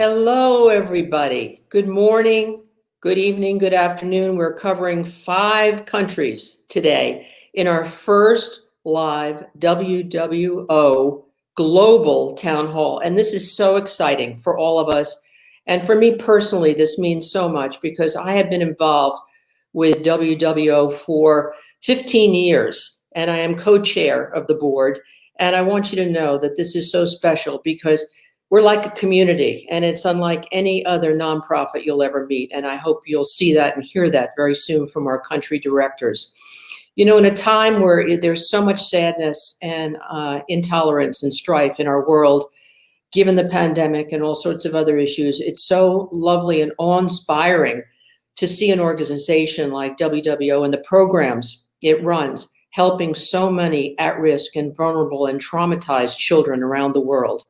Hello, everybody. Good morning, good evening, good afternoon. We're covering 5 countries today in our first live WWO Global Town Hall. And this is so exciting for all of us. And for me personally, this means so much because I have been involved with WWO for 15 years, and I am co-chair of the board. And I want you to know that this is so special because we're like a community, and it's unlike any other nonprofit you'll ever meet. And I hope you'll see that and hear that very soon from our country directors. You know, in a time where there's so much sadness and intolerance and strife in our world, given the pandemic and all sorts of other issues, it's so lovely and awe-inspiring to see an organization like WWO and the programs it runs, helping so many at-risk and vulnerable and traumatized children around the world.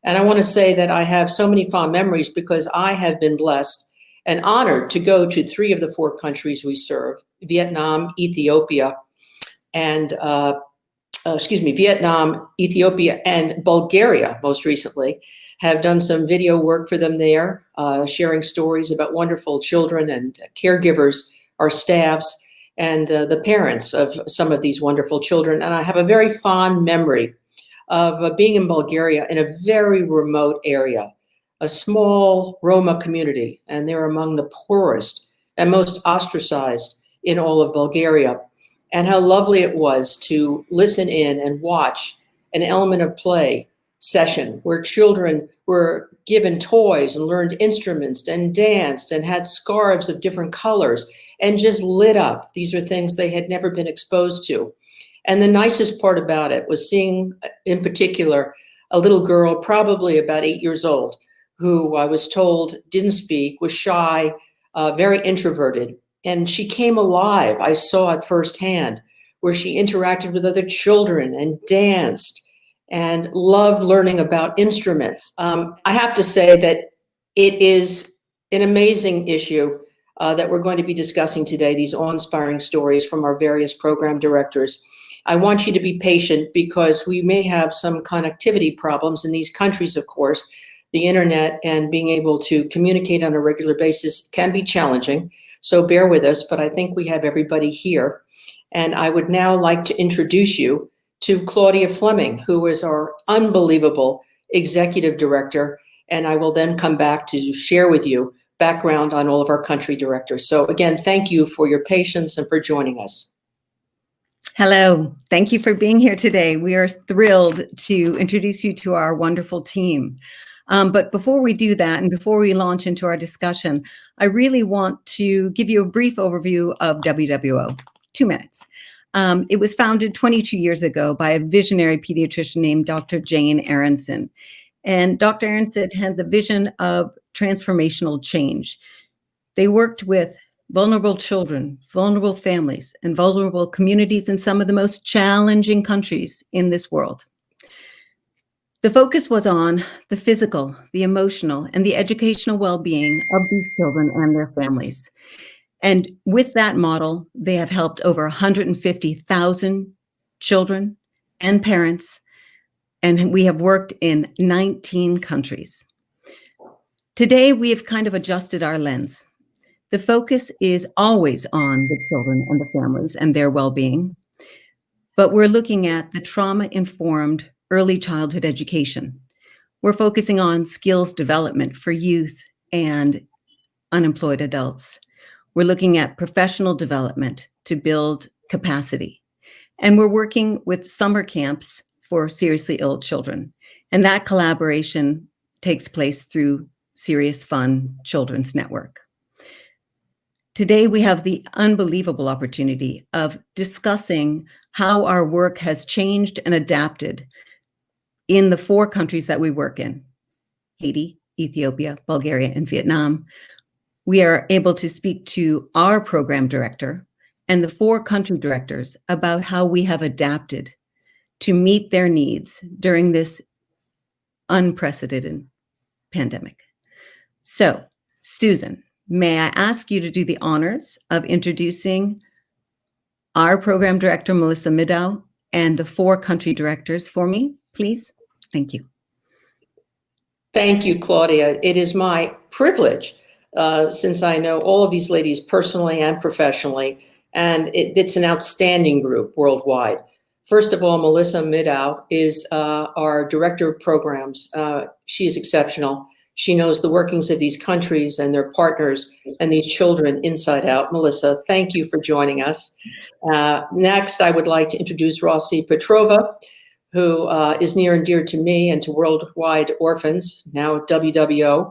And I want to say that I have so many fond memories because I have been blessed and honored to go to 3 of the 4 countries we serve: Vietnam, Ethiopia, and Vietnam, Ethiopia, and Bulgaria. Most recently, have done some video work for them there, sharing stories about wonderful children and caregivers, our staffs, and the parents of some of these wonderful children. And I have a very fond memory of being in Bulgaria in a very remote area, a small Roma community, and they're among the poorest and most ostracized in all of Bulgaria. And how lovely it was to listen in and watch an element of play session where children were given toys and learned instruments and danced and had scarves of different colors and just lit up. These are things they had never been exposed to. And the nicest part about it was seeing, in particular, a little girl, probably about 8 years old, who I was told didn't speak, was shy, very introverted. And she came alive. I saw it firsthand, where she interacted with other children and danced and loved learning about instruments. I have to say that it is an amazing issue that we're going to be discussing today, these awe-inspiring stories from our various program directors. I want you to be patient because we may have some connectivity problems in these countries, of course. The internet and being able to communicate on a regular basis can be challenging, so bear with us, but I think we have everybody here. And I would now like to introduce you to Claudia Fleming, who is our unbelievable executive director, and I will then come back to share with you background on all of our country directors. So again, thank you for your patience and for joining us. Hello, thank you for being here today. We are thrilled to introduce you to our wonderful team. But before we do that, and before we launch into our discussion, I really want to give you a brief overview of WWO, 2 minutes. It was founded 22 years ago by a visionary pediatrician named Dr. Jane Aronson. And Dr. Aronson had the vision of transformational change. They worked with vulnerable children, vulnerable families, and vulnerable communities in some of the most challenging countries in this world. The focus was on the physical, the emotional, and the educational well-being of these children and their families. And with that model, they have helped over 150,000 children and parents, and we have worked in 19 countries. Today, we have kind of adjusted our lens. The focus is always on the children and the families and their well-being, but we're looking at the trauma-informed early childhood education. We're focusing on skills development for youth and unemployed adults. We're looking at professional development to build capacity. And we're working with summer camps for seriously ill children. And that collaboration takes place through Serious Fun Children's Network. Today, we have the unbelievable opportunity of discussing how our work has changed and adapted in the 4 countries that we work in: Haiti, Ethiopia, Bulgaria, and Vietnam. We are able to speak to our program director and the 4 country directors about how we have adapted to meet their needs during this unprecedented pandemic. So, Susan, may I ask you to do the honors of introducing our program director, Melissa Middaugh, and the 4 country directors for me, please? Thank you. Thank you, Claudia. It is my privilege, since I know all of these ladies personally and professionally, and it's an outstanding group worldwide. First of all, Melissa Middaugh is our director of programs. She is exceptional. She knows the workings of these countries and their partners and these children inside out. Melissa, thank you for joining us. Next, I would like to introduce Rositsa, who is near and dear to me and to Worldwide Orphans, now WWO.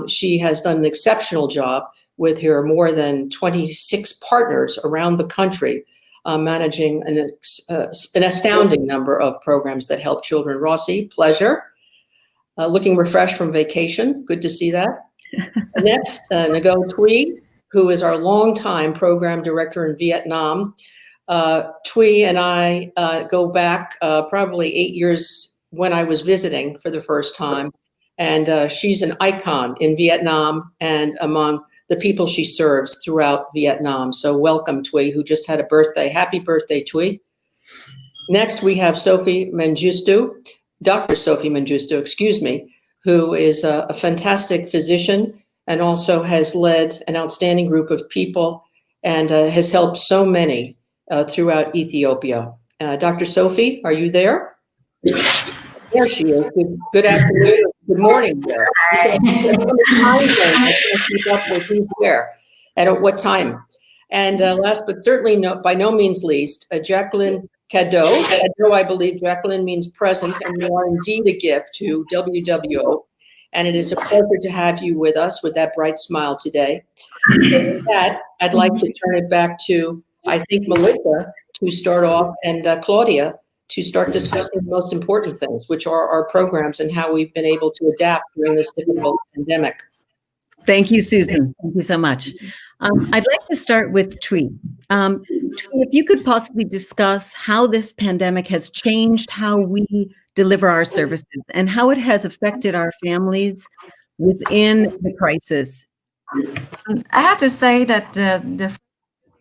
She has done an exceptional job with her more than 26 partners around the country, managing an astounding number of programs that help children. Rossi, pleasure. Looking refreshed from vacation. Good to see that. Next, Neisloss Thuy, who is our longtime program director in Vietnam. Thuy and I go back probably 8 years when I was visiting for the first time. And she's an icon in Vietnam and among the people she serves throughout Vietnam. So welcome, Thuy, who just had a birthday. Happy birthday, Thuy. Next, we have Sophie Mengistu, Dr. Sophie Mengistu, excuse me, who is a fantastic physician and also has led an outstanding group of people and has helped so many throughout Ethiopia. Dr. Sophie, are you there? There she is. Good afternoon. Good morning there. I can't keep up with who's there and at what time. And last but certainly by no means least, Jacqueline Cadeau. Cadeau, I believe Jacqueline means present, and you are indeed a gift to WWO. And it is a pleasure to have you with us with that bright smile today. So with that, I'd like to turn it back to, I think, Melissa to start off and Claudia to start discussing the most important things, which are our programs and how we've been able to adapt during this difficult pandemic. Thank you, Susan. Thank you so much. I'd like to start with Thuy. Thuy, if you could possibly discuss how this pandemic has changed how we deliver our services and how it has affected our families within the crisis. I have to say that the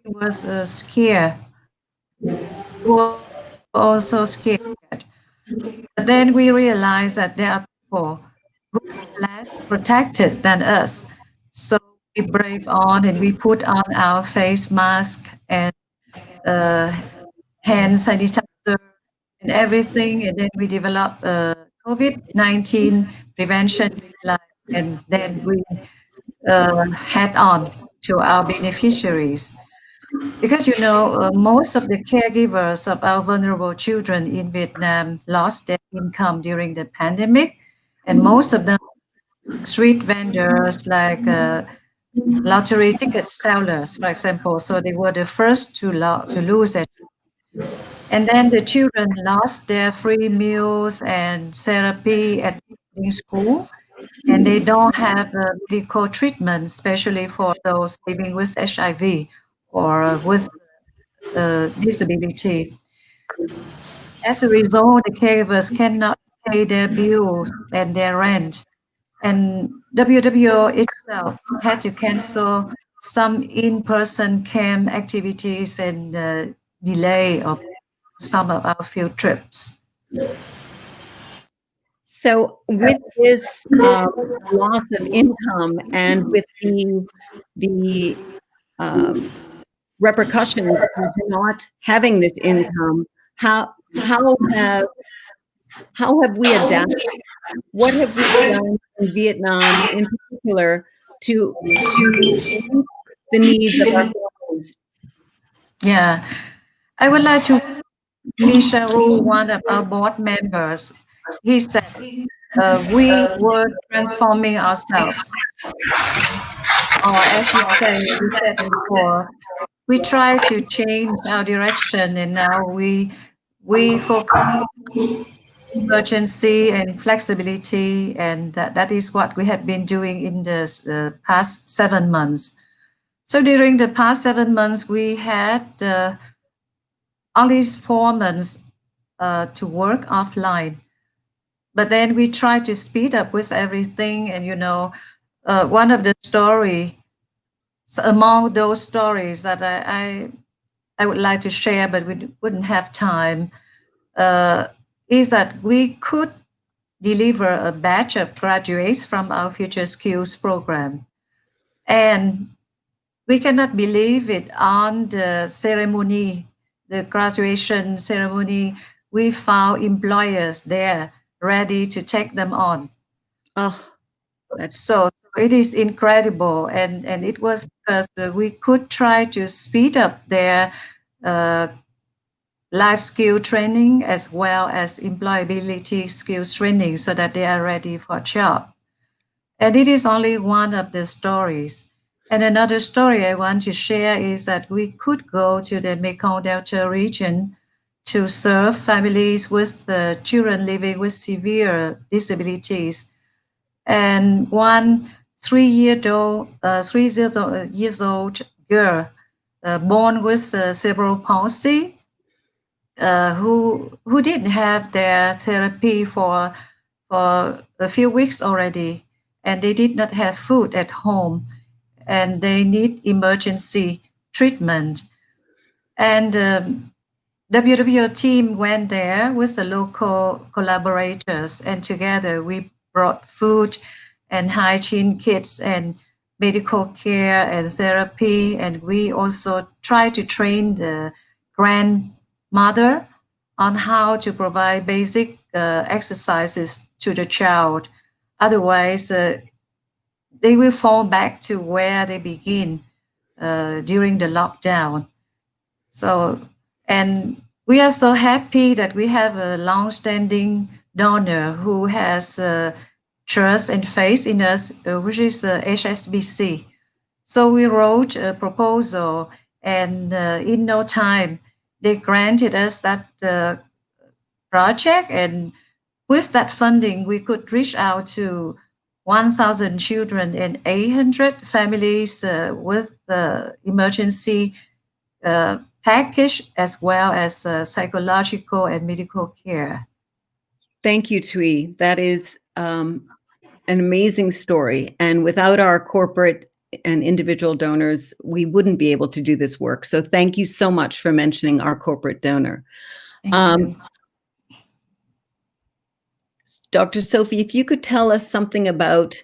was scared. We were also scared. But then we realized that there are people who are less protected than us. So we brave on and we put on our face mask and hand sanitizer and everything. And then we developed COVID-19 prevention line, and then we head on to our beneficiaries. Because, most of the caregivers of our vulnerable children in Vietnam lost their income during the pandemic, and most of them street vendors like lottery ticket sellers, for example. So they were the first to lose it. And then the children lost their free meals and therapy at school, and they don't have medical treatment, especially for those living with HIV or with disability. As a result, the caregivers cannot pay their bills and their rent. And WWO itself had to cancel some in-person camp activities and delay of some of our field trips. So with this loss of income and with the repercussions of not having this income, how have we adapted? What have we done in Vietnam, in particular, to meet the needs of our families? Yeah, I would like to Misha, one of our board members. He said we were transforming ourselves. Or as he said before, we try to change our direction, and now we focus on emergency and flexibility, and that is what we have been doing in the past 7 months. So during the past 7 months, we had only 4 months to work offline. But then we try to speed up with everything. And, one of the stories, among those stories that I would like to share, but we wouldn't have time, is that we could deliver a batch of graduates from our Future Skills program. And we cannot believe it. On the ceremony, the graduation ceremony, we found employers there ready to take them on. Oh, that's So it is incredible. And it was because we could try to speed up their life skill training as well as employability skills training so that they are ready for a job. And it is only one of the stories. And another story I want to share is that we could go to the Mekong Delta region to serve families with children living with severe disabilities. And one 3 years old girl born with cerebral palsy, who didn't have their therapy for a few weeks already, and they did not have food at home, and they need emergency treatment. And WWO team went there with the local collaborators, and together we brought food and hygiene kits and medical care and therapy, and we also try to train the grandmother on how to provide basic exercises to the child. Otherwise, they will fall back to where they begin during the lockdown. So, and we are so happy that we have a long-standing donor who has trust and faith in us, which is HSBC. So we wrote a proposal, and in no time, they granted us that project. And with that funding, we could reach out to 1,000 children and 800 families with the emergency package as well as psychological and medical care. Thank you, Thuy. That is an amazing story. And without our corporate and individual donors, we wouldn't be able to do this work. So thank you so much for mentioning our corporate donor. Dr. Sophie, if you could tell us something about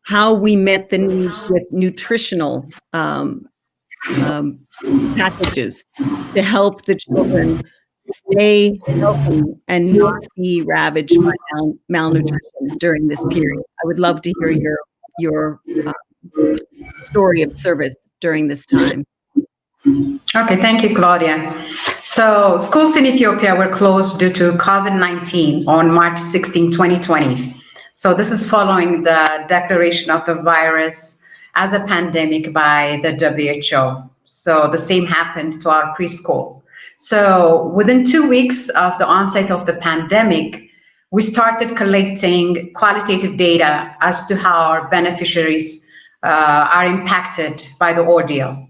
how we met the need with nutritional packages to help the children stay healthy and not be ravaged by malnutrition during this period. I would love to hear your story of service during this time. Okay, thank you, Claudia. So schools in Ethiopia were closed due to COVID-19 on March 16, 2020. So this is following the declaration of the virus as a pandemic by the WHO. So the same happened to our preschool. So within 2 weeks of the onset of the pandemic, we started collecting qualitative data as to how our beneficiaries are impacted by the ordeal.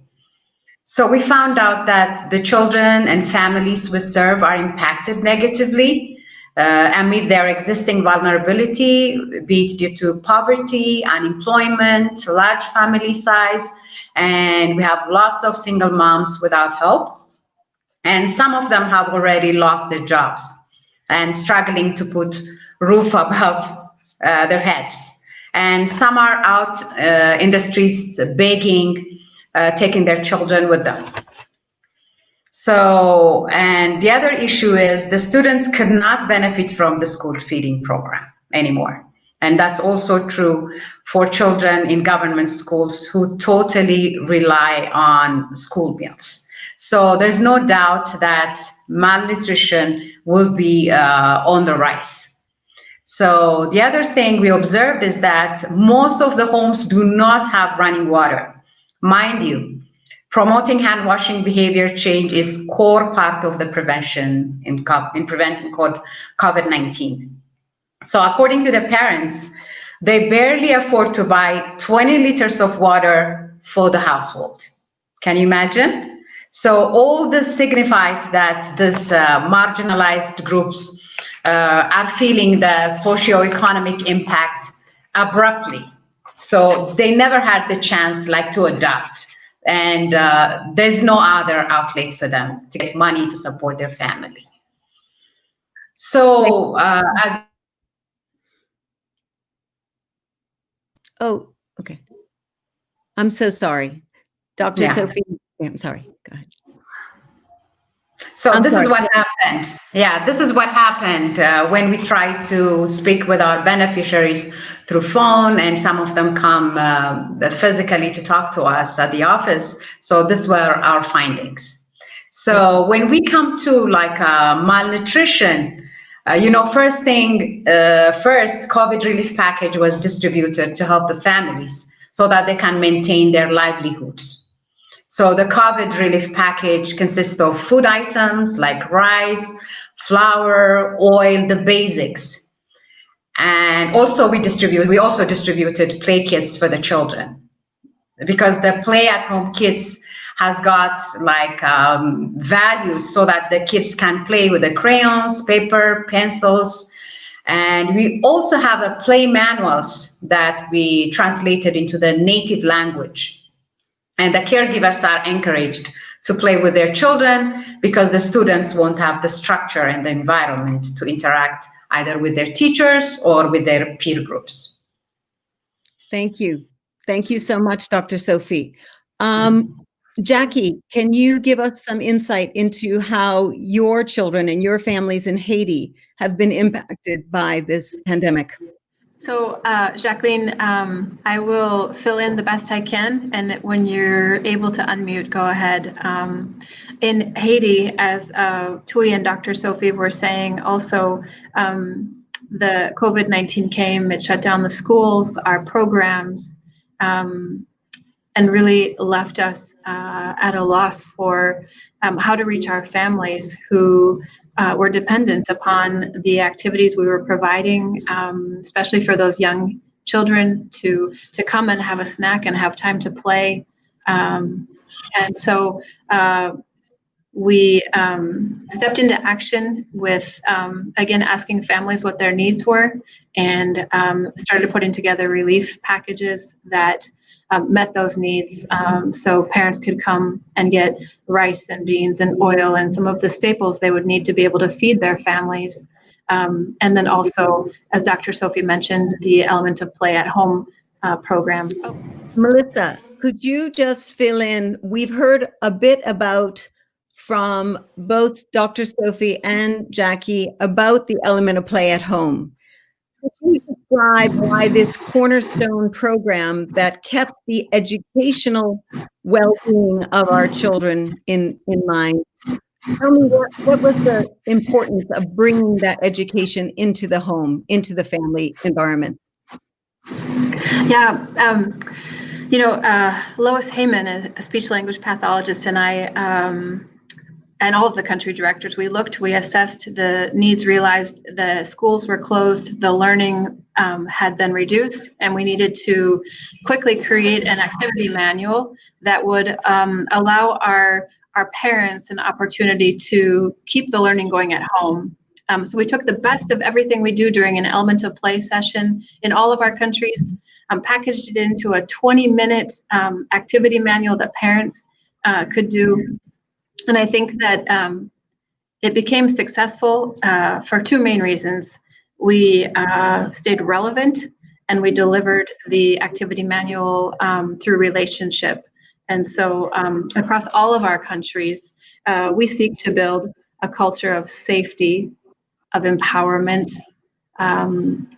So we found out that the children and families we serve are impacted negatively amid their existing vulnerability, be it due to poverty, unemployment, large family size, and we have lots of single moms without help. And some of them have already lost their jobs and struggling to put roof above their heads. And some are out in the streets begging, taking their children with them. So, and the other issue is the students could not benefit from the school feeding program anymore. And that's also true for children in government schools who totally rely on school meals. So there's no doubt that malnutrition will be on the rise. So the other thing we observed is that most of the homes do not have running water. Mind you, promoting hand washing behavior change is core part of the prevention in preventing COVID-19. So according to the parents, they barely afford to buy 20 liters of water for the household. Can you imagine? So all this signifies that this marginalized groups are feeling the socioeconomic impact abruptly. So they never had the chance like to adapt, and there's no other outlet for them to get money to support their family. So Oh, okay. I'm so sorry. Dr. Yeah. Sophie, I'm sorry. Go ahead. So I'm this sorry. is what happened. Yeah, this is what happened when we tried to speak with our beneficiaries through phone, and some of them come physically to talk to us at the office. So these were our findings. So when we come to like malnutrition, first COVID relief package was distributed to help the families so that they can maintain their livelihoods. So the COVID relief package consists of food items like rice, flour, oil, the basics. And also we also distributed play kits for the children, because the play at home kits has got like values so that the kids can play with the crayons, paper, pencils. And we also have a play manuals that we translated into the native language. And the caregivers are encouraged to play with their children, because the students won't have the structure and the environment to interact either with their teachers or with their peer groups. Thank you. Thank you so much, Dr. Sophie. Jackie, can you give us some insight into how your children and your families in Haiti have been impacted by this pandemic? So, Jacqueline, I will fill in the best I can, and when you're able to unmute, go ahead. In Haiti, as Thuy and Dr. Sophie were saying, also the COVID-19 came, it shut down the schools, our programs, and really left us at a loss for how to reach our families who were dependent upon the activities we were providing, especially for those young children to come and have a snack and have time to play. And so we stepped into action with, again, asking families what their needs were, and started putting together relief packages that met those needs, so parents could come and get rice and beans and oil and some of the staples they would need to be able to feed their families. And then also, as Dr. Sophie mentioned, the element of play at home program. Melissa, could you just fill in? We've heard a bit about from both Dr. Sophie and Jackie about the element of play at home. Could you describe why this cornerstone program that kept the educational well-being of our children in mind? Tell me what was the importance of bringing that education into the home, into the family environment? Yeah, Lois Heyman, a speech-language pathologist, and I, and all of the country directors, we assessed the needs, realized the schools were closed, the learning had been reduced, and we needed to quickly create an activity manual that would allow our parents an opportunity to keep the learning going at home. So we took the best of everything we do during an element of play session in all of our countries, packaged it into a 20-minute activity manual that parents could do. And I think that it became successful for two main reasons. We stayed relevant, and we delivered the activity manual through relationship. And so across all of our countries, we seek to build a culture of safety, of empowerment, and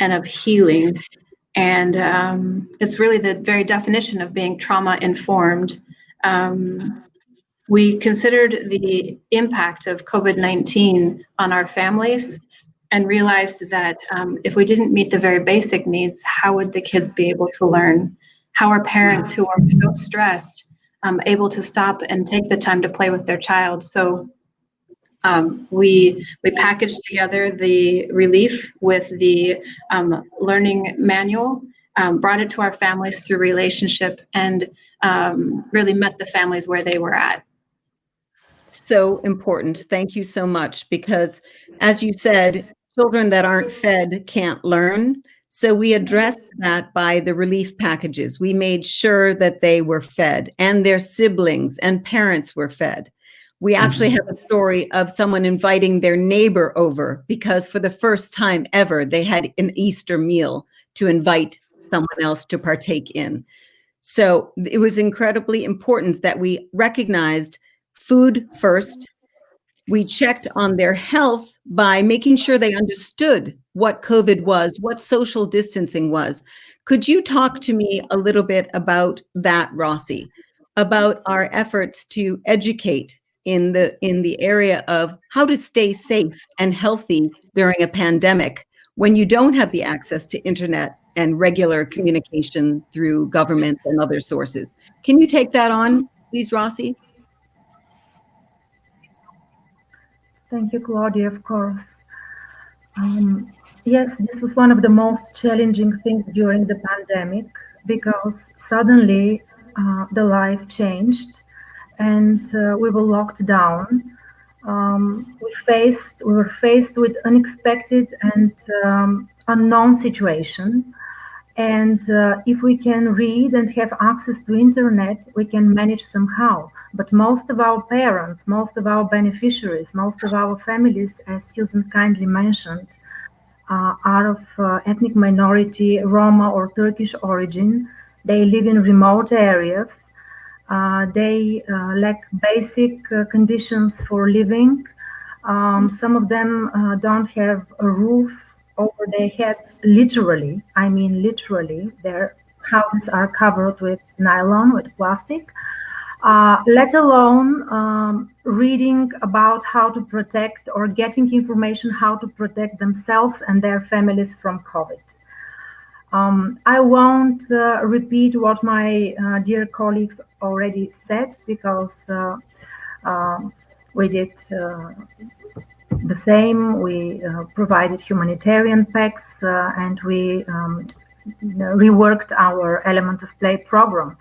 of healing. And it's really the very definition of being trauma-informed. We considered the impact of COVID-19 on our families and realized that if we didn't meet the very basic needs, how would the kids be able to learn? How are parents who are so stressed able to stop and take the time to play with their child? So we packaged together the relief with the learning manual, brought it to our families through relationship, and really met the families where they were at. So important. Thank you so much, because as you said, children that aren't fed can't learn. So we addressed that by the relief packages. We made sure that they were fed, and their siblings and parents were fed. We actually have a story of someone inviting their neighbor over because for the first time ever, they had an Easter meal to invite someone else to partake in. So it was incredibly important that we recognized food first. We checked on their health by making sure they understood what COVID was, what social distancing was. Could you talk to me a little bit about that, Rossi, about our efforts to educate in the area of how to stay safe and healthy during a pandemic when you don't have the access to internet and regular communication through governments and other sources? Can you take that on, please, Rossi? Thank you, Claudia, of course. Yes, this was one of the most challenging things during the pandemic because suddenly the life changed and we were locked down. We were faced with unexpected and unknown situation. And if we can read and have access to internet, we can manage somehow. But most of our parents, most of our beneficiaries, most of our families, as Susan kindly mentioned, are of ethnic minority, Roma or Turkish origin. They live in remote areas. They lack basic conditions for living. Some of them don't have a roof over their heads, literally. I mean, literally. Their houses are covered with nylon, with plastic, let alone reading about how to protect or getting information how to protect themselves and their families from COVID. I won't repeat what my dear colleagues already said because we did the same. We provided humanitarian packs and we reworked our Element of Play program.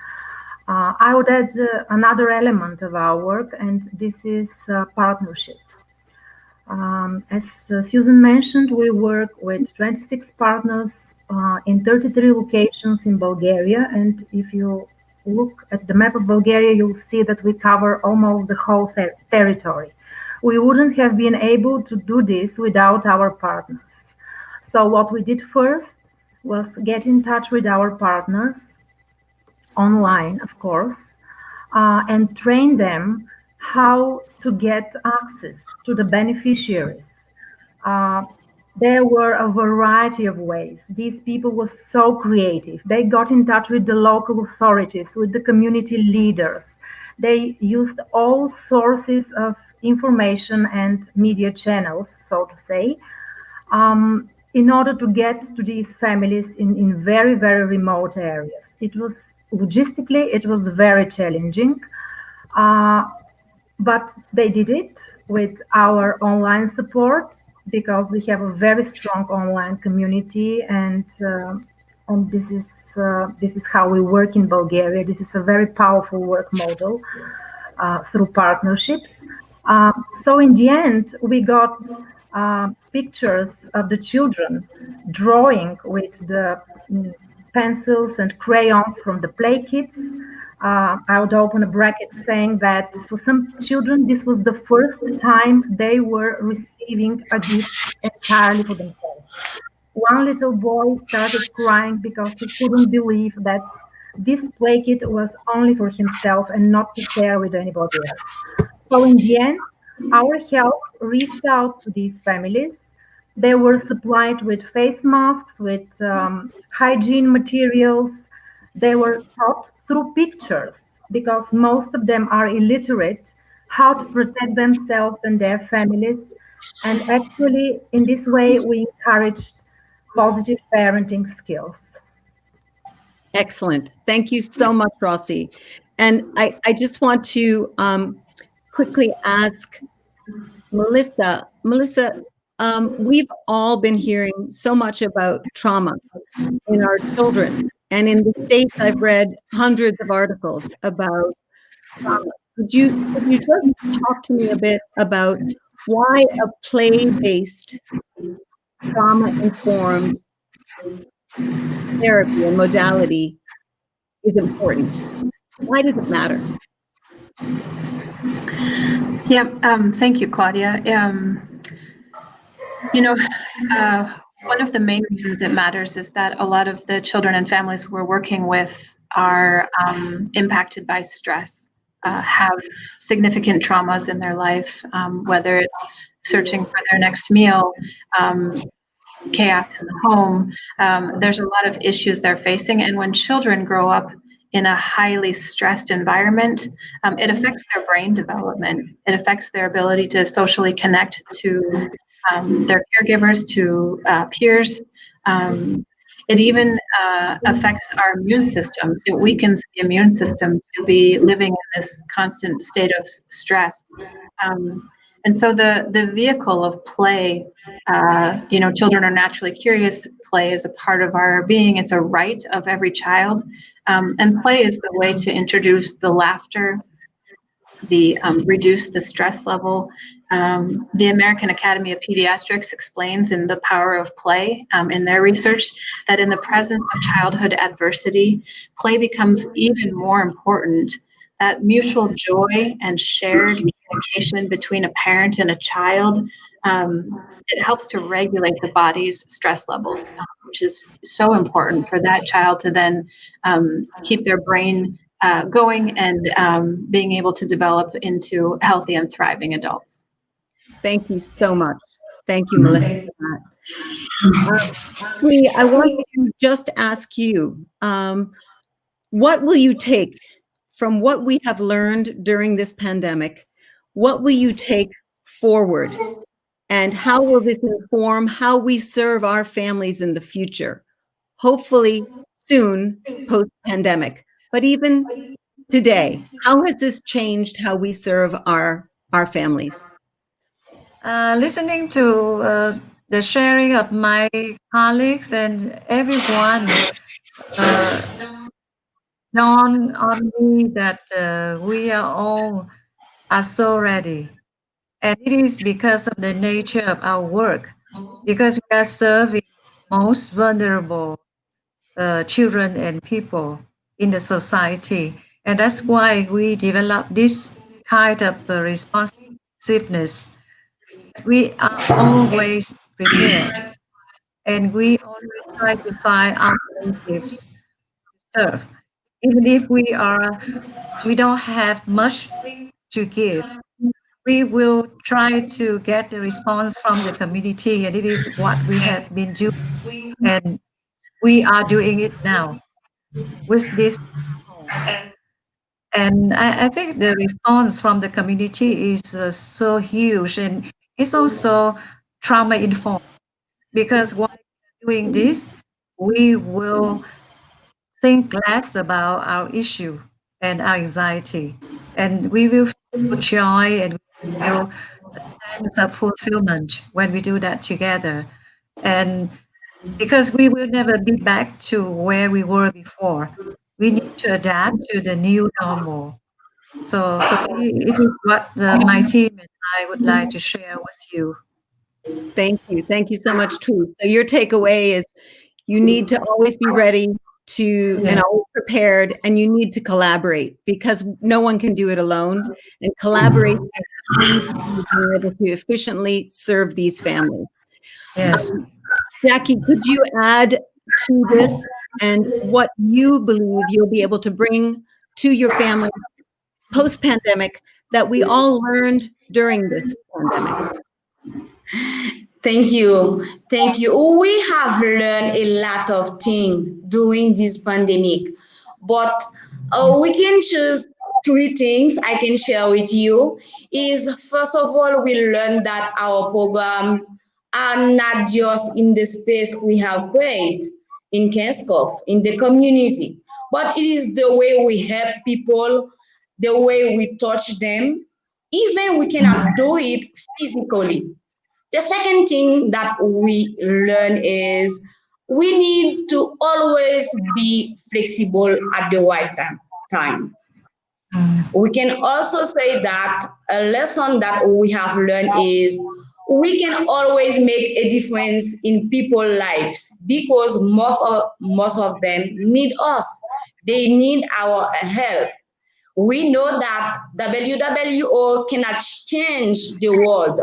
I would add another element of our work, and this is partnership. As Susan mentioned, we work with 26 partners in 33 locations in Bulgaria, and if you look at the map of Bulgaria, you'll see that we cover almost the whole territory. We wouldn't have been able to do this without our partners. So what we did first was get in touch with our partners, online, of course, and train them how to get access to the beneficiaries. There were a variety of ways. These people were so creative. They got in touch with the local authorities, with the community leaders. They used all sources of information and media channels, so to say, in order to get to these families in very, very remote areas. It was logistically, it was very challenging, but they did it with our online support because we have a very strong online community, and this is how we work in Bulgaria. This is a very powerful work model through partnerships. So in the end, we got pictures of the children drawing with the pencils and crayons from the play kits. I would open a bracket saying that for some children, this was the first time they were receiving a gift entirely for themselves. One little boy started crying because he couldn't believe that this play kit was only for himself and not to share with anybody else. So in the end, our help reached out to these families. They were supplied with face masks, with hygiene materials. They were taught through pictures, because most of them are illiterate, how to protect themselves and their families. And actually, in this way, we encouraged positive parenting skills. Excellent. Thank you so much, Rossi. And I just want to quickly ask Melissa. Melissa, we've all been hearing so much about trauma in our children. And in the States, I've read hundreds of articles about trauma. Could you just talk to me a bit about why a play-based, trauma-informed therapy and modality is important? Why does it matter? Yeah, thank you, Claudia. one of the main reasons it matters is that a lot of the children and families we're working with are impacted by stress, have significant traumas in their life, whether it's searching for their next meal, chaos in the home. There's a lot of issues they're facing. And when children grow up in a highly stressed environment, it affects their brain development. It affects their ability to socially connect to their caregivers, to peers. It even affects our immune system. It weakens the immune system to be living in this constant state of stress. And so the vehicle of play, children are naturally curious. Play is a part of our being. It's a right of every child. And play is the way to introduce the laughter, reduce the stress level. The American Academy of Pediatrics explains in The Power of Play in their research that in the presence of childhood adversity, play becomes even more important. That mutual joy and shared communication between a parent and a child, it helps to regulate the body's stress levels, which is so important for that child to then keep their brain going and being able to develop into healthy and thriving adults. Thank you so much. Thank you, Melissa, for that. Thuy, I want to just ask you, what will you take from what we have learned during this pandemic? What will you take forward? And how will this inform how we serve our families in the future? Hopefully soon, post-pandemic. But even today, how has this changed how we serve our families? Listening to the sharing of my colleagues and everyone, dawned on me that we are all so ready. And it is because of the nature of our work, because we are serving most vulnerable children and people in the society. And that's why we develop this kind of responsiveness. We are always prepared, and we always try to find alternatives to serve. Even if we don't have much to give, we will try to get the response from the community, and it is what we have been doing, and we are doing it now with this. And I think the response from the community is so huge, and it's also trauma informed, because while doing this, we will think less about our issue and our anxiety, and we will feel joy and we feel a sense of fulfillment when we do that together. And because we will never be back to where we were before, we need to adapt to the new normal. So it is what my team and I would like to share with you. Thank you. Thank you so much, Thuy. So your takeaway is you need to always be ready to and always prepared, and you need to collaborate because no one can do it alone. And collaborate to be able to efficiently serve these families. Yes. Jackie, could you add to this and what you believe you'll be able to bring to your family post-pandemic that we all learned during this pandemic? Thank you. Thank you. We have learned a lot of things during this pandemic, but we can choose three things I can share with you. Is first of all, we learned that our program are not just in the space we have created in Kenskov, in the community, but it is the way we help people, the way we touch them. Even we cannot do it physically. The second thing that we learn is we need to always be flexible at the right time. We can also say that a lesson that we have learned is we can always make a difference in people's lives because most of them need us. They need our help. We know that WWO cannot change the world,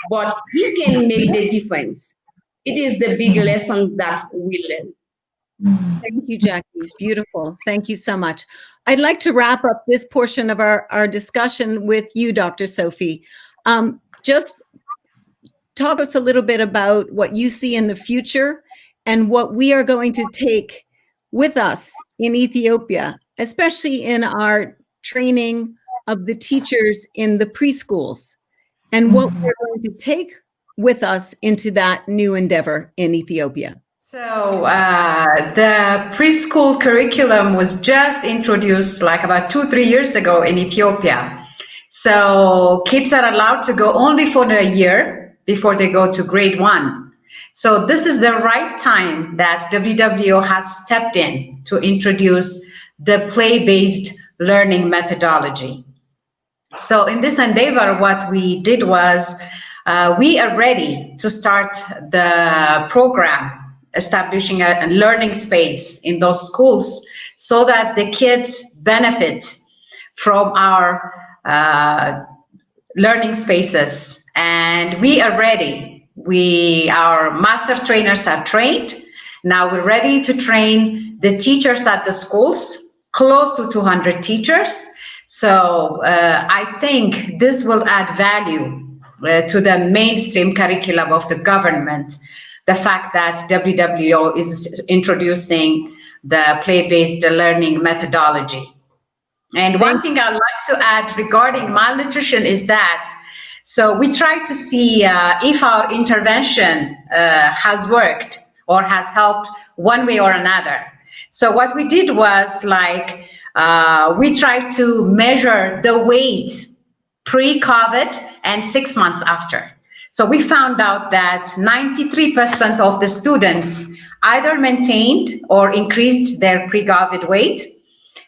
but he can make the difference. it is the big lesson that we learn. Thank you, Jackie. Beautiful. Thank you so much. I'd like to wrap up this portion of our discussion with you, Dr. Sophie. Just talk us a little bit about what you see in the future and what we are going to take with us in Ethiopia, especially in our training of the teachers in the preschools, and what we're going to take with us into that new endeavor in Ethiopia. So the preschool curriculum was just introduced like about 2-3 years ago in Ethiopia. So kids are allowed to go only for a year before they go to grade 1. So this is the right time that WWO has stepped in to introduce the play-based learning methodology. So in this endeavor, what we did was we are ready to start the program, establishing a learning space in those schools so that the kids benefit from our learning spaces. And we are ready. Our master trainers are trained. Now we're ready to train the teachers at the schools, close to 200 teachers. So I think this will add value to the mainstream curriculum of the government. The fact that WWO is introducing the play-based learning methodology. And one thing I'd like to add regarding malnutrition is that, so we try to see if our intervention has worked or has helped one way or another. So what we did was like, we tried to measure the weight pre-COVID and 6 months after. So we found out that 93% of the students either maintained or increased their pre-COVID weight.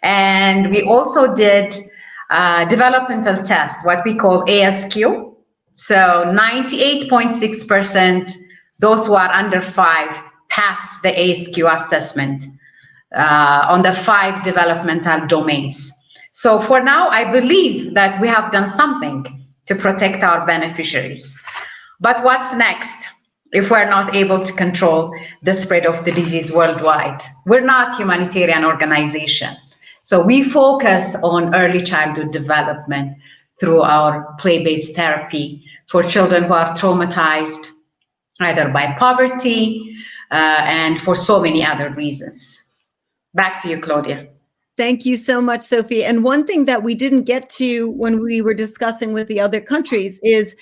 And we also did developmental test, what we call ASQ. So 98.6%, those who are under 5 passed the ASQ assessment on the 5 developmental domains. So for now, I believe that we have done something to protect our beneficiaries. But what's next if we're not able to control the spread of the disease worldwide? We're not a humanitarian organization. So we focus on early childhood development through our play-based therapy for children who are traumatized either by poverty and for so many other reasons. Back to you, Claudia. Thank you so much, Sophie. And one thing that we didn't get to when we were discussing with the other countries is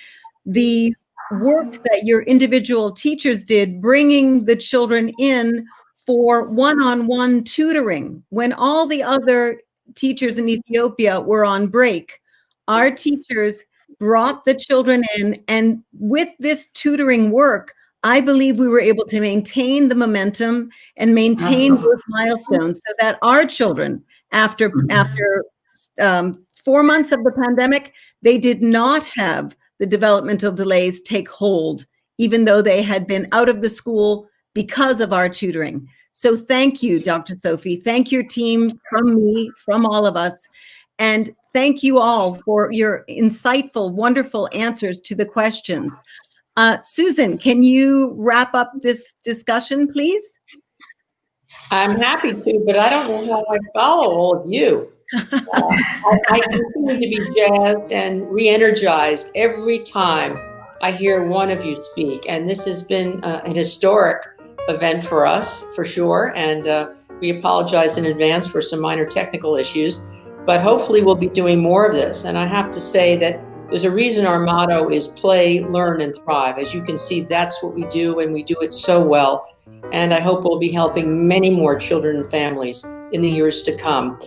the work that your individual teachers did, bringing the children in for one-on-one tutoring. When all the other teachers in Ethiopia were on break, our teachers brought the children in, and with this tutoring work, I believe we were able to maintain the momentum and maintain those milestones so that our children, after 4 months of the pandemic, they did not have the developmental delays take hold, even though they had been out of the school because of our tutoring. So thank you, Dr. Sophie. Thank your team, from me, from all of us. And thank you all for your insightful, wonderful answers to the questions. Susan, can you wrap up this discussion, please? I'm happy to, but I don't know how I follow all of you. I continue to be jazzed and re-energized every time I hear one of you speak. And this has been an historic event for us, for sure. And we apologize in advance for some minor technical issues, but hopefully we'll be doing more of this. And I have to say that there's a reason our motto is play, learn, and thrive. As you can see, that's what we do, and we do it so well. And I hope we'll be helping many more children and families in the years to come.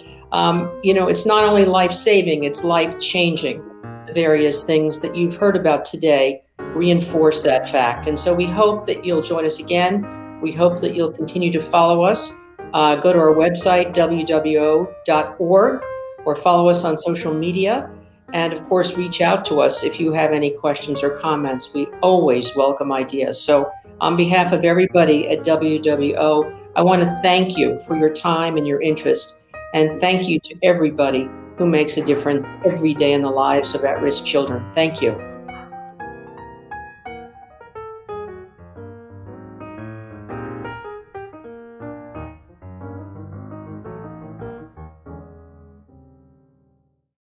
You know, it's not only life-saving, it's life-changing. The various things that you've heard about today reinforce that fact. And so we hope that you'll join us again. We hope that you'll continue to follow us. Go to our website, wwo.org, or follow us on social media. And of course, reach out to us if you have any questions or comments. We always welcome ideas. So on behalf of everybody at WWO, I want to thank you for your time and your interest. And thank you to everybody who makes a difference every day in the lives of at-risk children. Thank you.